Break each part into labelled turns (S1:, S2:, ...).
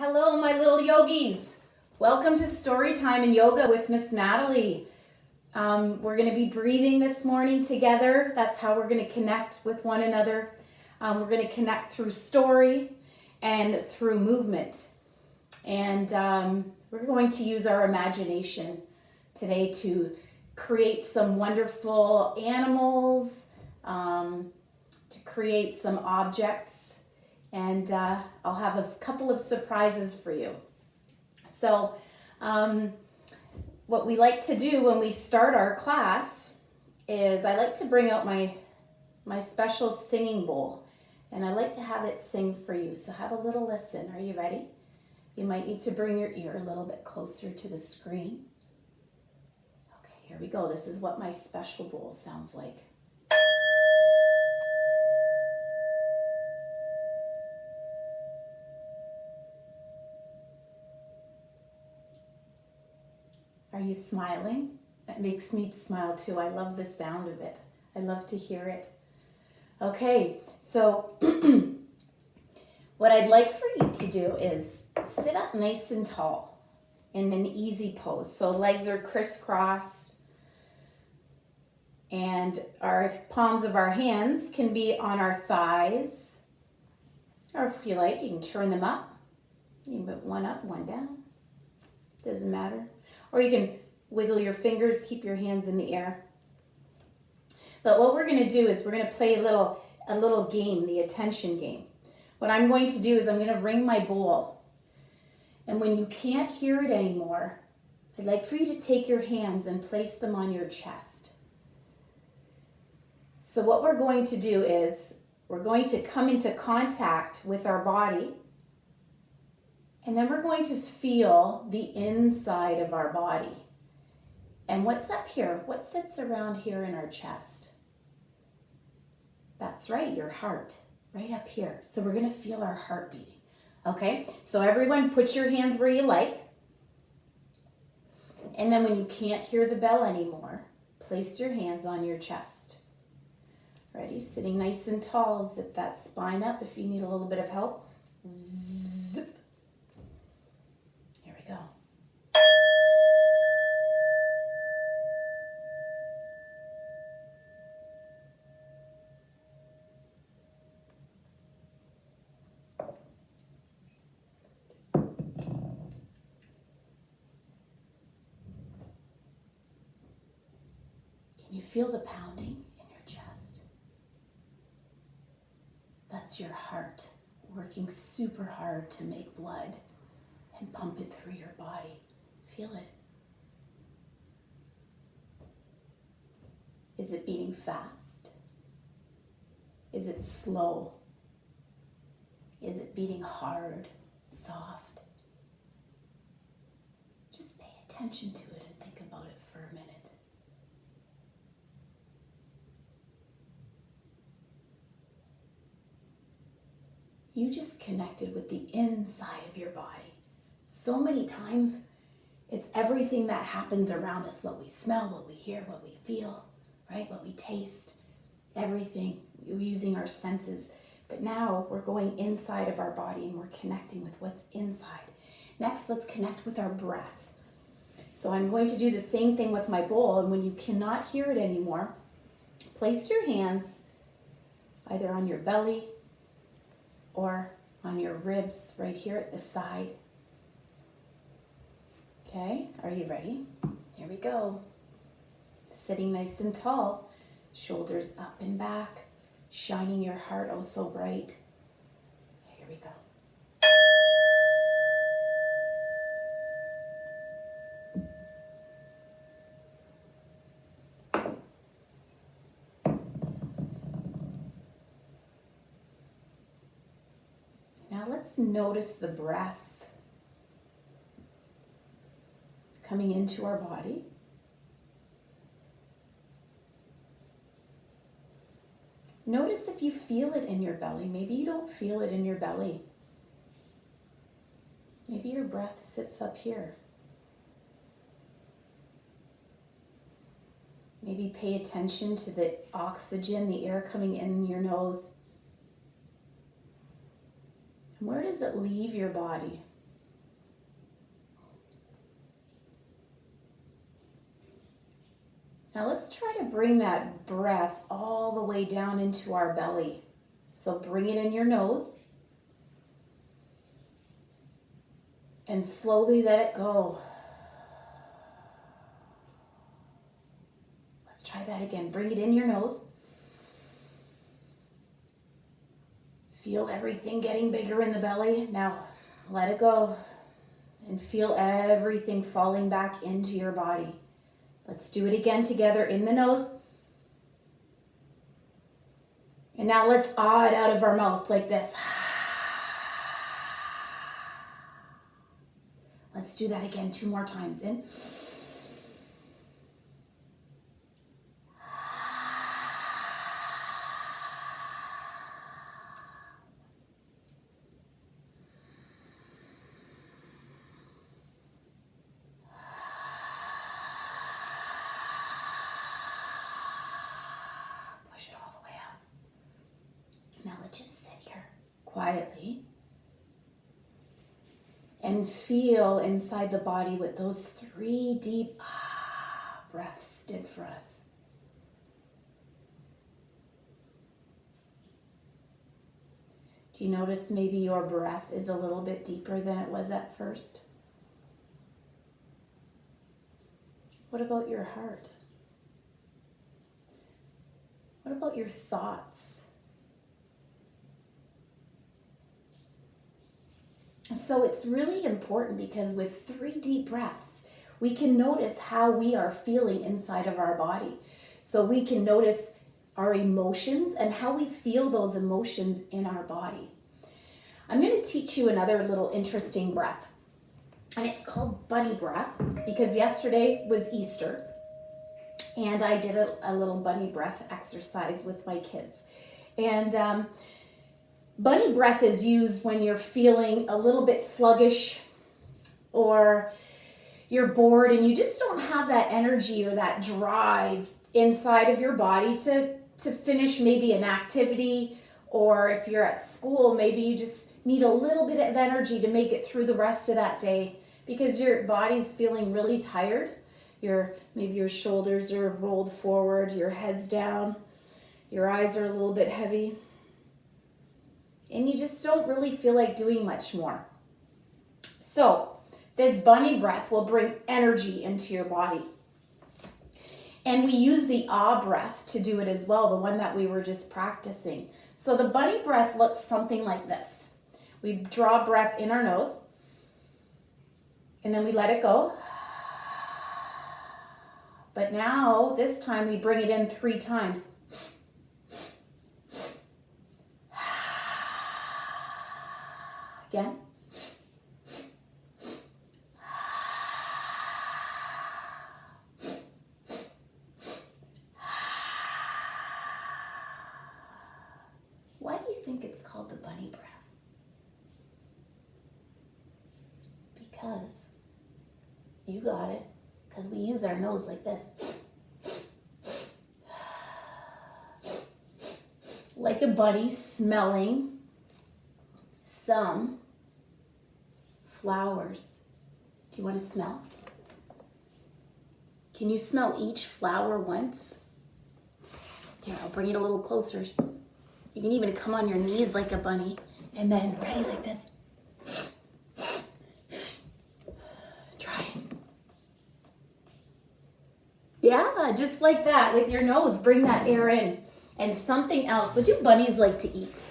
S1: Hello, my little yogis. Welcome to Story Time and Yoga with Miss Natalie. We're going to be breathing this morning together. That's how we're going to connect with one another. We're going to connect through story and through movement. And we're going to use our imagination today to create some wonderful animals, to create some objects. And I'll have a couple of surprises for you. So what we like to do when we start our class is I like to bring out my special singing bowl, and I like to have it sing for you. So have a little listen. Are you ready? You might need to bring your ear a little bit closer to the screen. Okay, here we go. This is what my special bowl sounds like. Are you smiling? That makes me smile too. I love the sound of it. I love to hear it. Okay, so what I'd like for you to do is sit up nice and tall in an easy pose. So legs are crisscrossed and our palms of our hands can be on our thighs. Or if you like, you can turn them up. You can put one up, one down. Doesn't matter. Or you can wiggle your fingers, keep your hands in the air. But what we're going to do is we're going to play a little game, the attention game. What I'm going to do is I'm going to ring my bowl. And when you can't hear it anymore, I'd like for you to take your hands and place them on your chest. So what we're going to do is we're going to come into contact with our body. And then we're going to feel the inside of our body. And what's up here? What sits around here in our chest? That's right, your heart, right up here. So we're going to feel our heart beating. Okay, so everyone put your hands where you like. And then when you can't hear the bell anymore, place your hands on your chest. Ready? Sitting nice and tall, zip that spine up if you need a little bit of help. Zip. Here we go. Can you feel the pounding in your chest? That's your heart working super hard to make blood and pump it through your body. Feel it. Is it beating fast? Is it slow? Is it beating hard, soft? Just pay attention to it and think about it for a minute. You just connected with the inside of your body. So many times, it's everything that happens around us, what we smell, what we hear, what we feel, right? What we taste, everything, using our senses. But now we're going inside of our body and we're connecting with what's inside. Next, let's connect with our breath. So I'm going to do the same thing with my bowl, and when you cannot hear it anymore, place your hands either on your belly or on your ribs right here at the side. Okay, are you ready? Here we go. Sitting nice and tall, shoulders up and back, shining your heart oh so bright. Here we go. Now let's notice the breath coming into our body. Notice if you feel it in your belly. Maybe you don't feel it in your belly. Maybe your breath sits up here. Maybe pay attention to the oxygen, the air coming in your nose. And where does it leave your body? Now let's try to bring that breath all the way down into our belly. So bring it in your nose and slowly let it go. Let's try that again. Bring it in your nose. Feel everything getting bigger in the belly. Now let it go and feel everything falling back into your body. Let's do it again together in the nose. And now let's ah it out of our mouth like this. Let's do that again 2 more times. In. Push it all the way out. Now let's just sit here quietly and feel inside the body what those 3 deep breaths did for us. Do you notice maybe your breath is a little bit deeper than it was at first? What about your heart? What about your thoughts? So it's really important because with 3 deep breaths, we can notice how we are feeling inside of our body. So we can notice our emotions and how we feel those emotions in our body. I'm going to teach you another little interesting breath. And it's called bunny breath because yesterday was Easter. And I did a little bunny breath exercise with my kids. And bunny breath is used when you're feeling a little bit sluggish or you're bored and you just don't have that energy or that drive inside of your body to finish maybe an activity, or if you're at school, maybe you just need a little bit of energy to make it through the rest of that day because your body's feeling really tired. Maybe your shoulders are rolled forward, your head's down, your eyes are a little bit heavy, and you just don't really feel like doing much more. So this bunny breath will bring energy into your body. And we use the ah breath to do it as well, the one that we were just practicing. So the bunny breath looks something like this. We draw breath in our nose, and then we let it go. But now, this time, we bring it in 3 times. Again. Why do you think it's called the bunny breath? Because, you got it, because we use our nose like this. Like a bunny smelling some flowers. Do you want to smell? Can you smell each flower once? Here, I'll bring it a little closer. You can even come on your knees like a bunny and then ready like this. Try it. Yeah, just like that with your nose. Bring that air in. And something else. What do bunnies like to eat?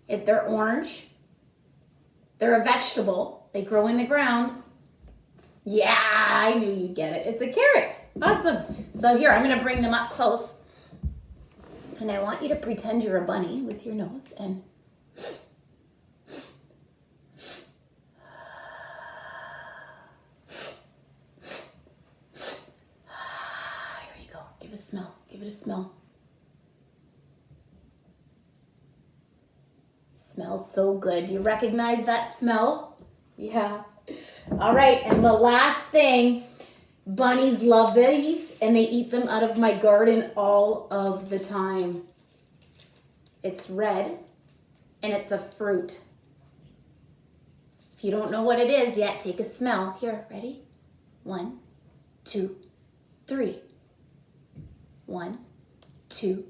S1: If they're orange, they're a vegetable. They grow in the ground. Yeah, I knew you'd get it. It's a carrot. Awesome. So here, I'm going to bring them up close. And I want you to pretend you're a bunny with your nose. And here you go. Give it a smell. Give it a smell. Smells so good. Do you recognize that smell? Yeah. All right, and the last thing, bunnies love these, and they eat them out of my garden all of the time. It's red, and it's a fruit. If you don't know what it is yet, take a smell. Here, ready? 1, 2, 3. 1, 2,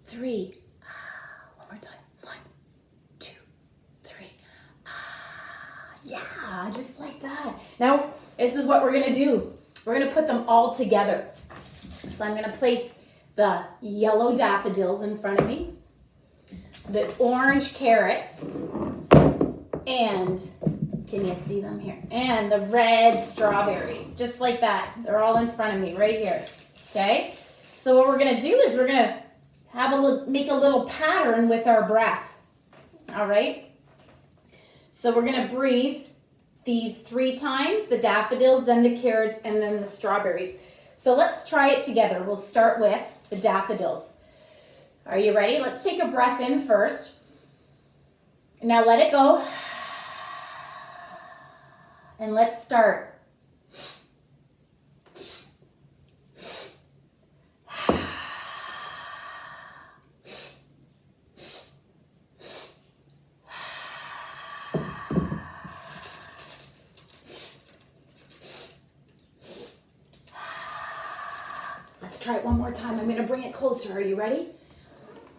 S1: 3. One more time. 1, 2, 3. Yeah, just like that. Now, this is what we're going to do. We're going to put them all together. So I'm going to place the yellow daffodils in front of me, the orange carrots, and can you see them here? And the red strawberries, just like that. They're all in front of me right here. Okay? So what we're going to do is we're going to make a little pattern with our breath. All right? So we're going to breathe these 3 times, the daffodils, then the carrots, and then the strawberries. So let's try it together. We'll start with the daffodils. Are you ready? Let's take a breath in first. Now let it go. And let's start. Let's try it one more time. I'm going to bring it closer. Are you ready?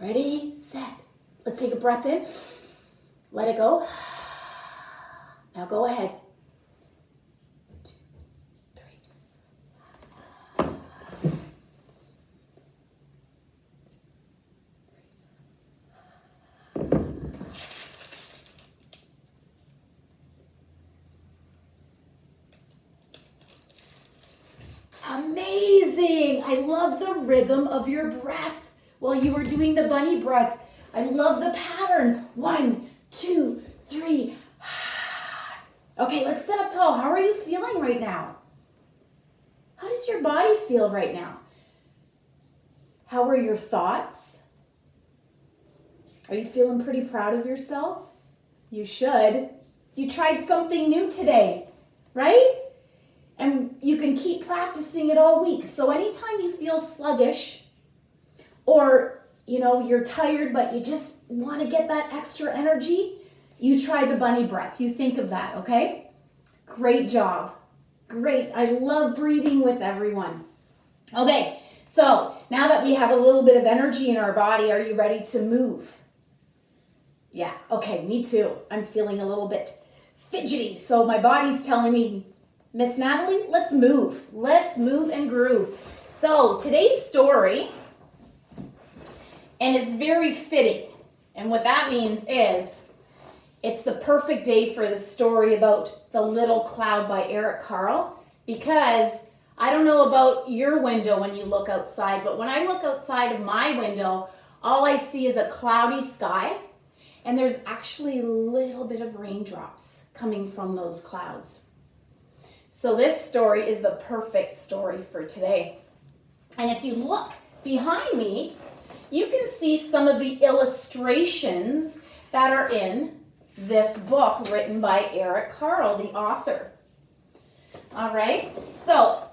S1: Ready, set. Let's take a breath in. Let it go. Now go ahead. 2, 3. Amazing! I love the rhythm of your breath while you were doing the bunny breath. I love the pattern. 1, 2, 3. Okay, let's sit up tall. How are you feeling right now? How does your body feel right now? How are your thoughts? Are you feeling pretty proud of yourself? You should. You tried something new today, right? And you can keep practicing it all week. So anytime you feel sluggish or, you're tired, but you just want to get that extra energy, you try the bunny breath. You think of that, okay? Great job. Great. I love breathing with everyone. Okay, so now that we have a little bit of energy in our body, are you ready to move? Yeah, okay, me too. I'm feeling a little bit fidgety. So my body's telling me, Miss Natalie, let's move. Let's move and groove. So today's story, and it's very fitting. And what that means is it's the perfect day for the story about The Little Cloud by Carle, because I don't know about your window when you look outside, but when I look outside of my window, all I see is a cloudy sky, and there's actually a little bit of raindrops coming from those clouds. So this story is the perfect story for today. And if you look behind me, you can see some of the illustrations that are in this book written by Carle, the author. All right, so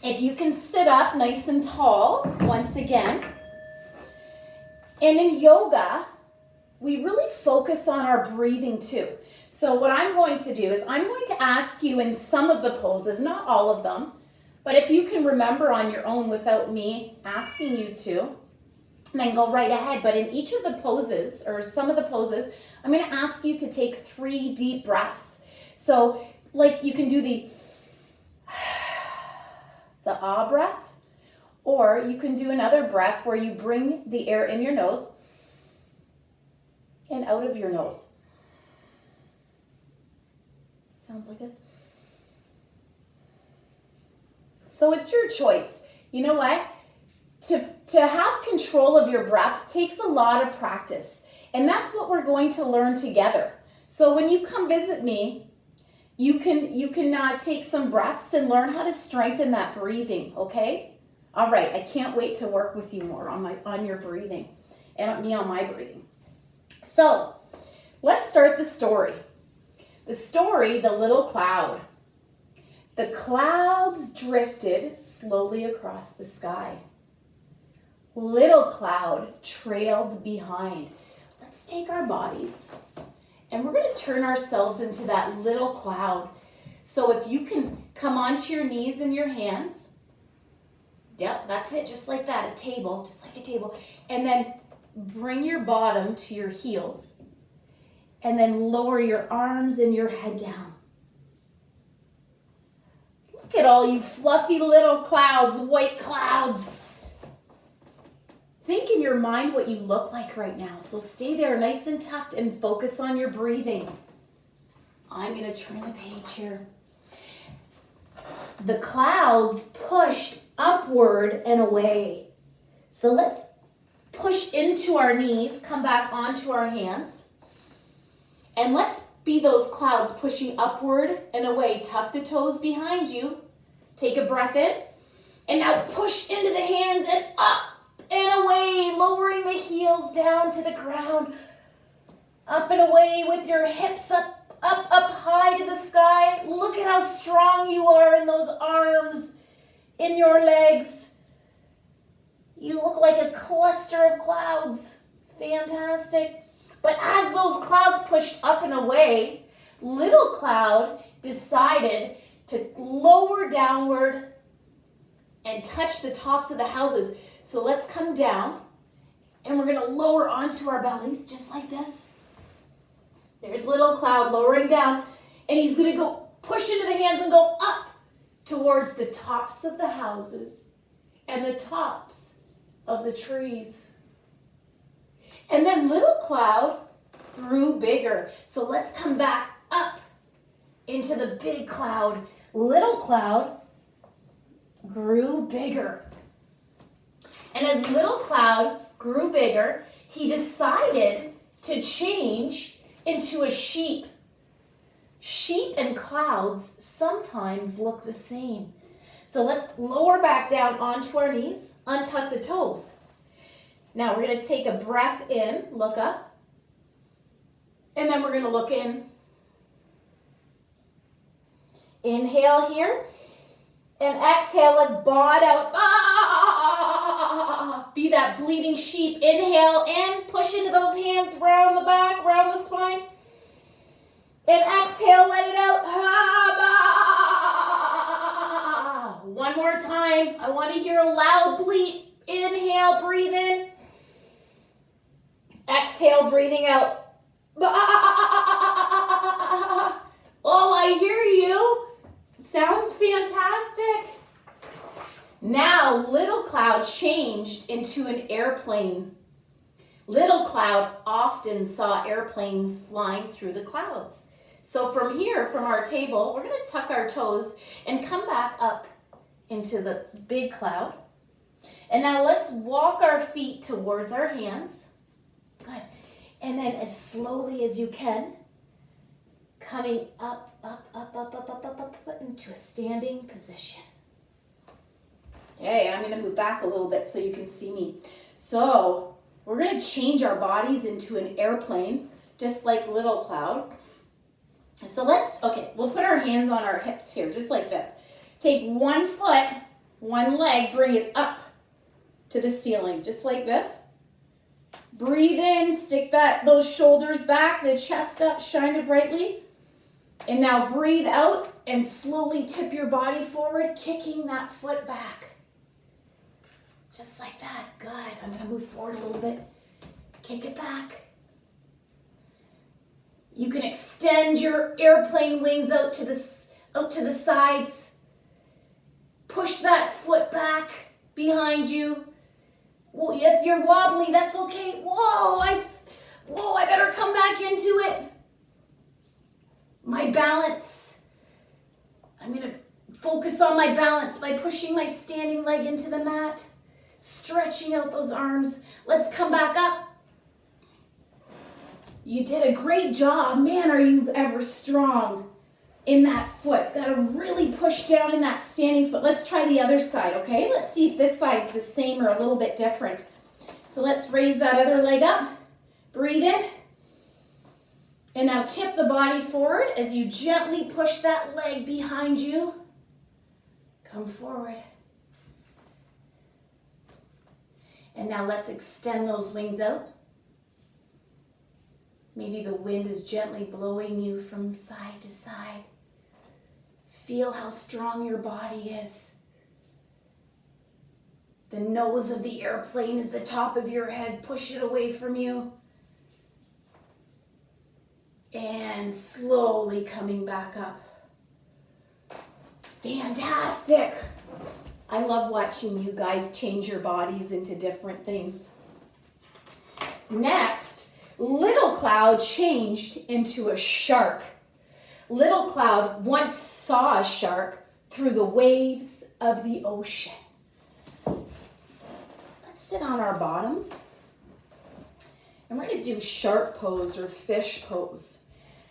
S1: if you can sit up nice and tall once again. And in yoga, we really focus on our breathing too. So what I'm going to do is I'm going to ask you in some of the poses, not all of them, but if you can remember on your own without me asking you to, then go right ahead. But in each of the poses, or some of the poses, I'm going to ask you to take 3 deep breaths. So like you can do the ah breath, or you can do another breath where you bring the air in your nose and out of your nose. Sounds like this. So it's your choice. You know what? To have control of your breath takes a lot of practice. And that's what we're going to learn together. So when you come visit me, you can take some breaths and learn how to strengthen that breathing, okay? All right, I can't wait to work with you more on your breathing and me on my breathing. So let's start the story. The story, The Little Cloud. The clouds drifted slowly across the sky. Little Cloud trailed behind. Let's take our bodies and we're going to turn ourselves into that little cloud. So if you can come onto your knees and your hands, Yep, that's it, just like that, a table, just like a table. And then bring your bottom to your heels. And then lower your arms and your head down. Look at all you fluffy little clouds, white clouds. Think in your mind what you look like right now. So stay there nice and tucked and focus on your breathing. I'm going to turn the page here. The clouds push upward and away. So let's push into our knees, come back onto our hands. And let's be those clouds pushing upward and away. Tuck the toes behind you. Take a breath in. And now push into the hands and up and away, lowering the heels down to the ground. Up and away with your hips up high to the sky. Look at how strong you are in those arms, in your legs. You look like a cluster of clouds. Fantastic. But as those clouds pushed up and away, little cloud decided to lower downward and touch the tops of the houses. So let's come down and we're going to lower onto our bellies just like this. There's little cloud lowering down, and he's going to go push into the hands and go up towards the tops of the houses and the tops of the trees. And then little cloud grew bigger. So let's come back up into the big cloud. Little cloud grew bigger. And as little cloud grew bigger, he decided to change into a sheep. Sheep and clouds sometimes look the same. So let's lower back down onto our knees, untuck the toes. Now we're going to take a breath in, look up, and then we're going to look in. Inhale here, and exhale, let's baw it out. Be that bleeding sheep. Inhale in, push into those hands, round the back, round the spine. And exhale, let it out. One more time. I want to hear a loud bleat. Inhale, breathe in. Exhale, breathing out. Oh, I hear you. Sounds fantastic. Now, little cloud changed into an airplane. Little cloud often saw airplanes flying through the clouds. So from here, from our table, we're going to tuck our toes and come back up into the big cloud. And now let's walk our feet towards our hands. Good. And then as slowly as you can, coming up into a standing position. Okay, I'm going to move back a little bit so you can see me. So we're going to change our bodies into an airplane, just like little cloud. So we'll put our hands on our hips here, just like this. Take one foot, one leg, bring it up to the ceiling, just like this. Breathe in, stick those shoulders back, the chest up, shine it brightly. And now breathe out and slowly tip your body forward, kicking that foot back. Just like that. Good. I'm going to move forward a little bit. Kick it back. You can extend your airplane wings out to the sides. Push that foot back behind you. Well, if you're wobbly, that's okay. Whoa, I better come back into it. My balance. I'm going to focus on my balance by pushing my standing leg into the mat. Stretching out those arms. Let's come back up. You did a great job. Man, are you ever strong in that foot. Got to really push down in that standing foot. Let's try the other side, okay? Let's see if this side's the same or a little bit different. So let's raise that other leg up. Breathe in. And now tip the body forward as you gently push that leg behind you. Come forward. And now let's extend those wings out. Maybe the wind is gently blowing you from side to side. Feel how strong your body is. The nose of the airplane is the top of your head. Push it away from you. And slowly coming back up. Fantastic. I love watching you guys change your bodies into different things. Next, Little Cloud changed into a shark. Little Cloud once saw a shark through the waves of the ocean. Let's sit on our bottoms. And we're going to do shark pose or fish pose.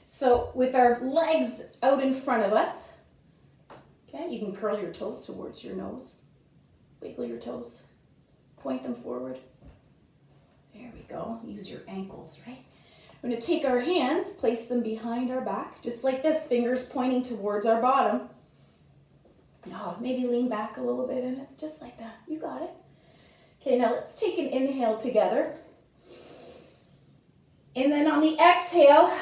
S1: So with our legs out in front of us, okay, you can curl your toes towards your nose. Wiggle your toes. Point them forward. There we go. Use your ankles, right? We're going to take our hands, place them behind our back, just like this, fingers pointing towards our bottom. No, maybe lean back a little bit in it, just like that. You got it. Okay, now let's take an inhale together. And then on the exhale,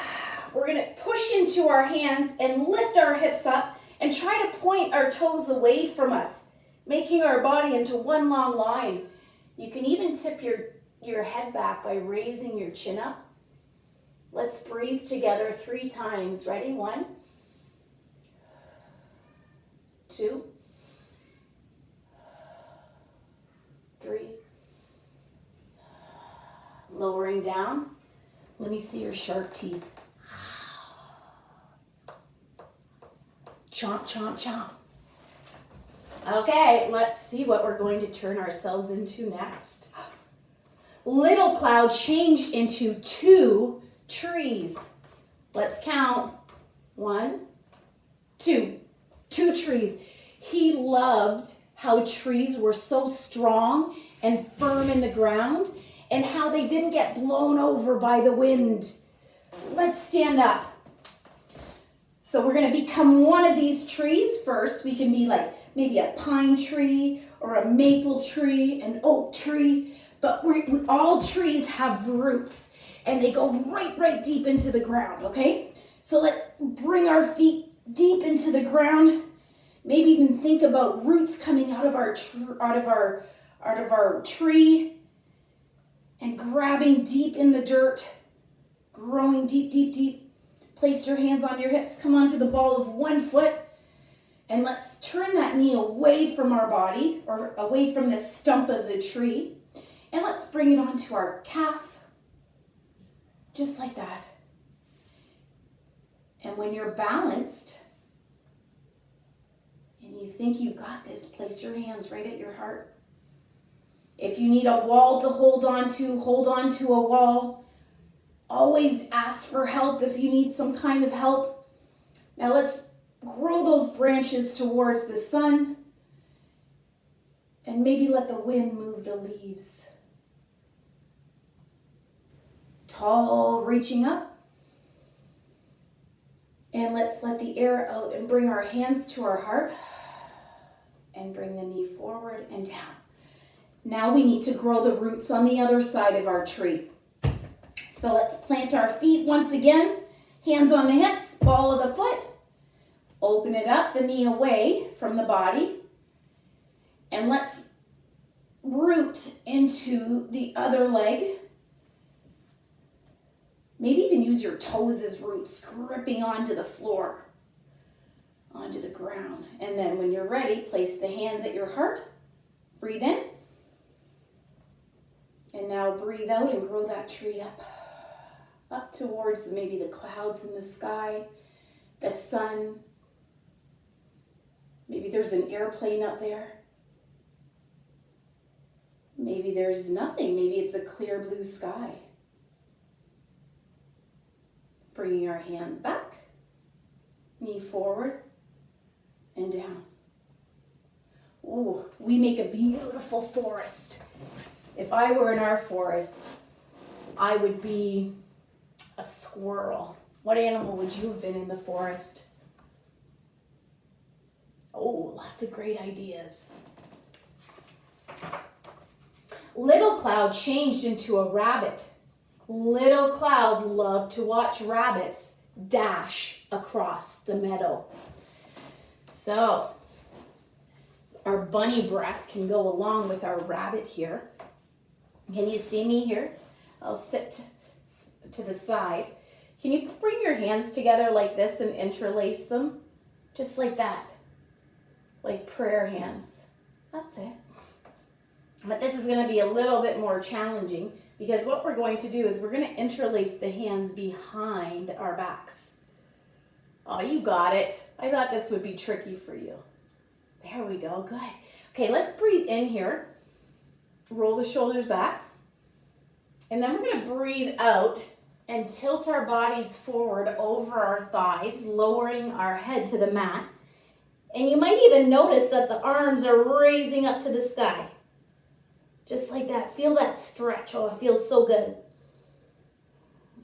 S1: we're going to push into our hands and lift our hips up and try to point our toes away from us, making our body into one long line. You can even tip your head back by raising your chin up. Let's breathe together 3 times. Ready? 1, 2, 3. Lowering down. Let me see your shark teeth. Chomp, chomp, chomp. Okay, let's see what we're going to turn ourselves into next. Little Cloud changed into 2 trees. Let's count. 1, 2. 2 trees. He loved how trees were so strong and firm in the ground and how they didn't get blown over by the wind. Let's stand up. So we're going to become one of these trees first. We can be like maybe a pine tree or a maple tree, an oak tree, but all trees have roots and they go right deep into the ground, okay? So let's bring our feet deep into the ground. Maybe even think about roots coming out of our tree and grabbing deep in the dirt, growing deep, deep, deep. Place your hands on your hips, come onto the ball of 1 foot, and let's turn that knee away from our body or away from the stump of the tree, and let's bring it onto our calf, just like that. And when you're balanced and you think you've got this, place your hands right at your heart. If you need a wall to hold on to a wall. Always ask for help if you need some kind of help. Now let's grow those branches towards the sun and maybe let the wind move the leaves. Tall, reaching up. And let's let the air out and bring our hands to our heart and bring the knee forward and down. Now we need to grow the roots on the other side of our tree. So let's plant our feet once again, hands on the hips, ball of the foot. Open it up, the knee away from the body. And let's root into the other leg. Maybe even use your toes as roots, gripping onto the floor, onto the ground. And then when you're ready, place the hands at your heart. Breathe in. And now breathe out and grow that tree up towards maybe the clouds in the sky, the sun. Maybe there's an airplane up there. Maybe there's nothing. Maybe it's a clear blue sky. Bringing our hands back, knee forward and down. Ooh, we make a beautiful forest. If I were in our forest, I would be a squirrel. What animal would you have been in the forest? Oh, lots of great ideas. Little Cloud changed into a rabbit. Little Cloud loved to watch rabbits dash across the meadow. So, our bunny breath can go along with our rabbit here. Can you see me here? I'll sit to the side. Can you bring your hands together like this and interlace them? Just like that. Like prayer hands. That's it. But this is going to be a little bit more challenging because what we're going to do is we're going to interlace the hands behind our backs. Oh, you got it. I thought this would be tricky for you. There we go. Good. Okay, let's breathe in here. Roll the shoulders back. And then we're going to breathe out and tilt our bodies forward over our thighs, lowering our head to the mat. And you might even notice that the arms are raising up to the sky. Just like that. Feel that stretch. Oh, it feels so good.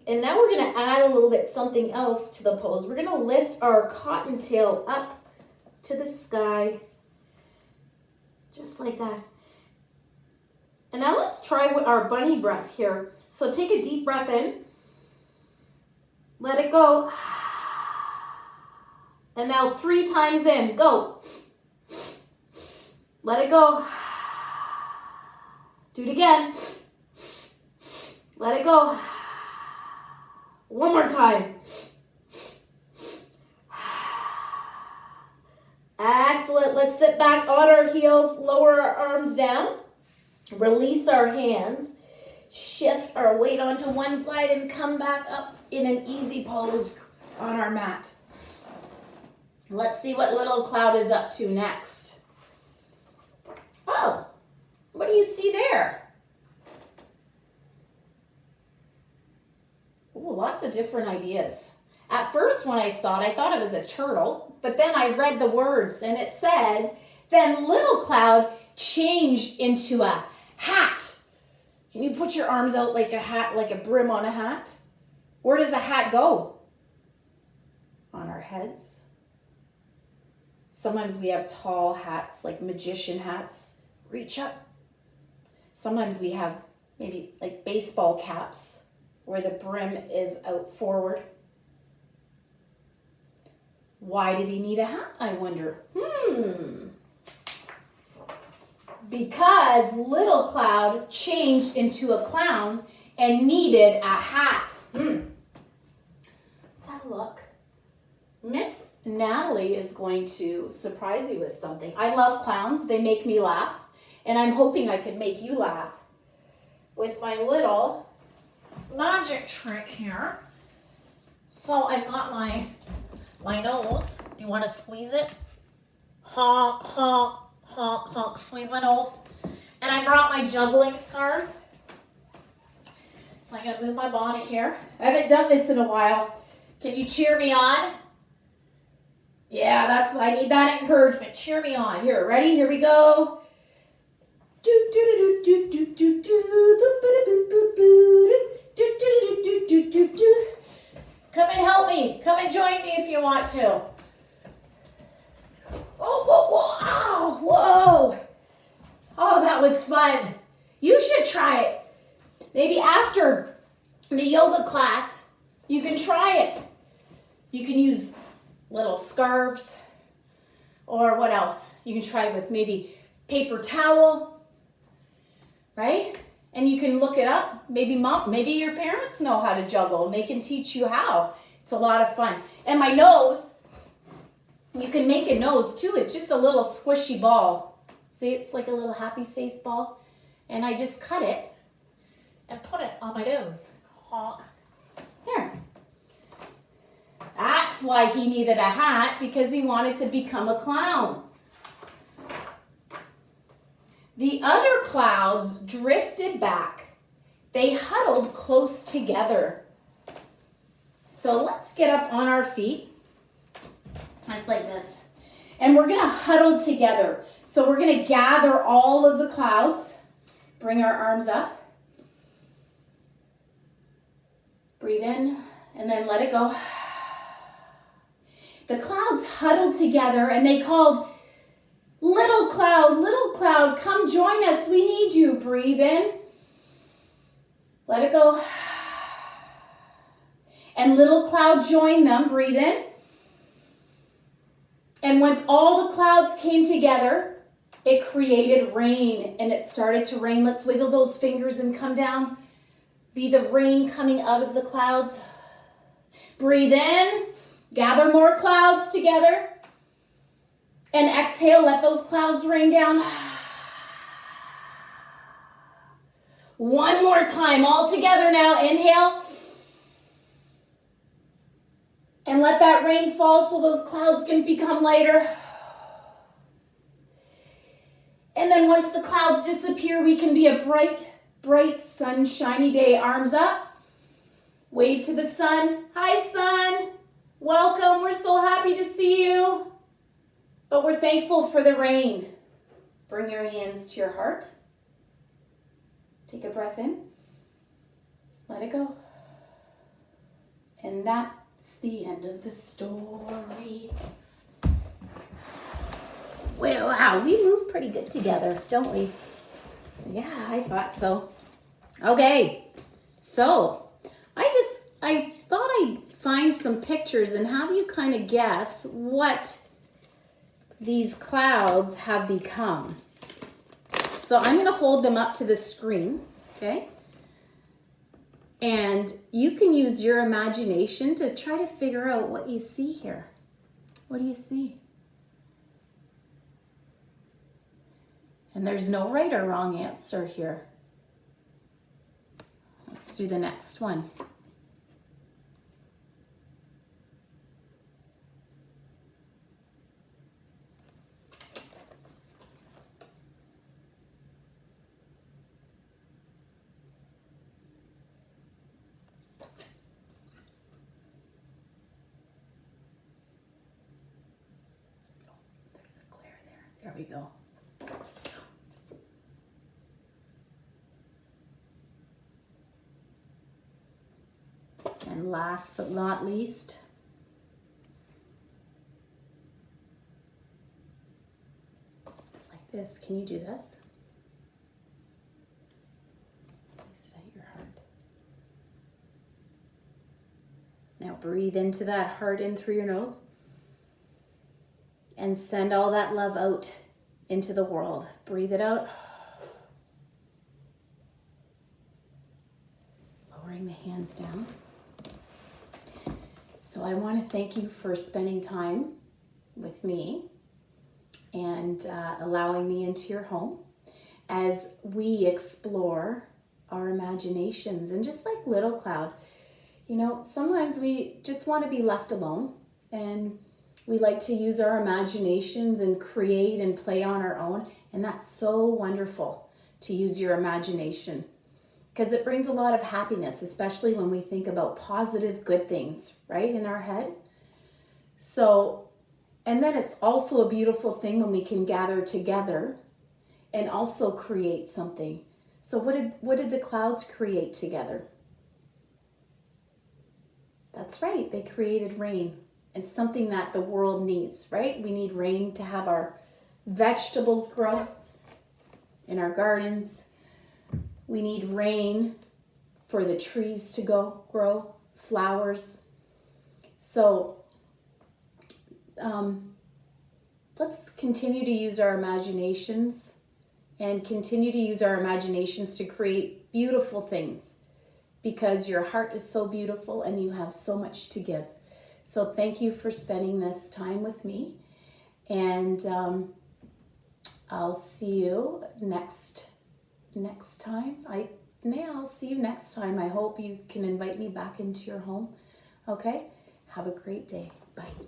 S1: And now we're going to add a little bit something else to the pose. We're going to lift our cottontail up to the sky. Just like that. And now let's try with our bunny breath here. So take a deep breath in. Let it go. And now 3 times in. Go. Let it go. Do it again. Let it go. One more time. Excellent. Let's sit back on our heels, lower our arms down, release our hands, shift our weight onto one side and come back up in an easy pose on our mat. Let's see what little cloud is up to next. Oh, what do you see there? Ooh, lots of different ideas. At first when I saw it, I thought it was a turtle, but then I read the words and it said, then little cloud changed into a hat. Can you put your arms out like a hat, like a brim on a hat? Where does a hat go? On our heads. Sometimes we have tall hats, like magician hats, reach up. Sometimes we have maybe like baseball caps where the brim is out forward. Why did he need a hat, I wonder? Because little cloud changed into a clown and needed a hat. Let's have a look. Miss Natalie is going to surprise you with something. I love clowns. They make me laugh. And I'm hoping I can make you laugh with my little magic trick here. So I've got my nose. Do you want to squeeze it? Honk, honk, honk, honk. Squeeze my nose. And I brought my juggling scars. So I'm going to move my body here. I haven't done this in a while. Can you cheer me on? Yeah, I need that encouragement. Cheer me on. Here, ready? Here we go. Do do do do do do do do do do do do. Come and help me. Come and join me if you want to. Oh, whoa, whoa, whoa. Oh, that was fun. You should try it. Maybe after the yoga class, you can try it. You can use little scarves or what else? You can try it with maybe paper towel, right? And you can look it up. Maybe your parents know how to juggle and they can teach you how. It's a lot of fun. And my nose, you can make a nose too. It's just a little squishy ball. See, it's like a little happy face ball. And I just cut it and put it on my nose. Honk. Here. That's why he needed a hat, because he wanted to become a clown. The other clouds drifted back. They huddled close together. So let's get up on our feet. Just like this. And we're going to huddle together. So we're going to gather all of the clouds. Bring our arms up. Breathe in and then let it go. The clouds huddled together and they called, little cloud, come join us. We need you. Breathe in. Let it go. And little cloud joined them. Breathe in. And once all the clouds came together, it created rain and it started to rain. Let's wiggle those fingers and come down. Be the rain coming out of the clouds. Breathe in, gather more clouds together. And exhale, let those clouds rain down. One more time, all together now. Inhale. And let that rain fall so those clouds can become lighter. And then once the clouds disappear, we can be a bright, bright, sunshiny day. Arms up. Wave to the sun. Hi, sun. Welcome. We're so happy to see you. But we're thankful for the rain. Bring your hands to your heart. Take a breath in. Let it go. And that's the end of the story. Well, wow, we move pretty good together, don't we? Yeah, I thought so. Okay, so I thought I'd find some pictures and have you kind of guess what these clouds have become. So I'm going to hold them up to the screen, okay? And you can use your imagination to try to figure out what you see here. What do you see? And there's no right or wrong answer here. Let's do the next one. There's a glare there. There we go. And last but not least, just like this. Can you do this? Place it at your heart. Now breathe into that heart in through your nose and send all that love out into the world. Breathe it out. Lowering the hands down. So I want to thank you for spending time with me and allowing me into your home as we explore our imaginations. And just like Little Cloud, you know, sometimes we just want to be left alone and we like to use our imaginations and create and play on our own. And that's so wonderful to use your imagination, because it brings a lot of happiness, especially when we think about positive, good things, right, in our head. So, and then it's also a beautiful thing when we can gather together and also create something. So what did the clouds create together? That's right, they created rain. It's something that the world needs, right? We need rain to have our vegetables grow in our gardens. We need rain for the trees to grow, flowers. So let's continue to use our imaginations and continue to use our imaginations to create beautiful things, because your heart is so beautiful and you have so much to give. So thank you for spending this time with me, and I'll see you next time. I'll see you next time. I hope you can invite me back into your home. Okay? Have a great day. Bye.